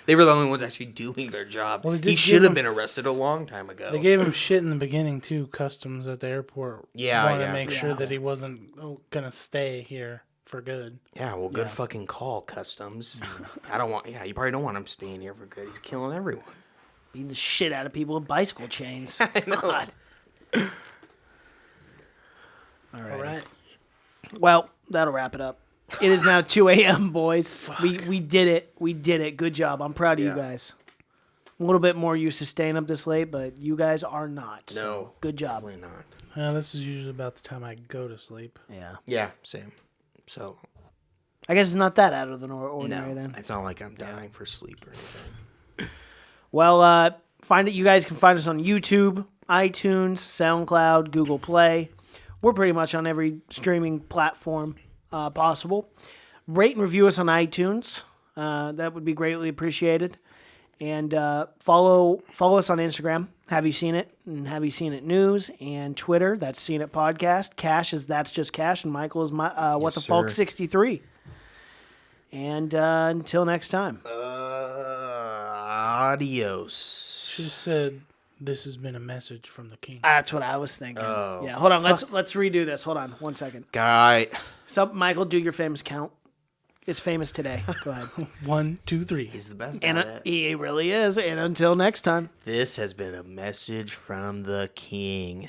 They were the only ones actually doing their job. Well, they did he give should have him- been arrested a long time ago. They gave him shit in the beginning too. Customs at the airport. Yeah, wanted yeah. to make sure Yeah. that he wasn't gonna stay here for good. Yeah, well, good fucking call, Customs. I don't want. Yeah, you probably don't want him staying here for good. He's killing everyone. Beating the shit out of people with bicycle chains. I know. God. All right. Well, that'll wrap it up. It is now 2 a.m., boys. We did it. We did it. Good job. I'm proud of you Yeah. guys. A little bit more used to staying up this late, but you guys are not. So No, good job. Definitely not. This is usually about the time I go to sleep. Yeah. Yeah, same. So I guess it's not that out of the ordinary no, then. it's not like I'm dying for sleep or anything. Well, find it. You guys can find us on YouTube, iTunes, SoundCloud, Google Play. We're pretty much on every streaming platform possible. Rate and review us on iTunes. That would be greatly appreciated. And follow us on Instagram. Have you seen it? And Have You Seen It News, and Twitter. That's Seen It Podcast. Cash is That's Just Cash, and Michael is my What the Folk 63. And until next time. Adios. She said, "This has been a message from the king." That's what I was thinking. Oh. Yeah, hold on. Let's redo this. Hold on 1 second. Guy. So, Michael, do your famous count. It's famous today. Go ahead. 1, 2, 3. He's the best And at it. he really is. And until next time. This has been a message from the king.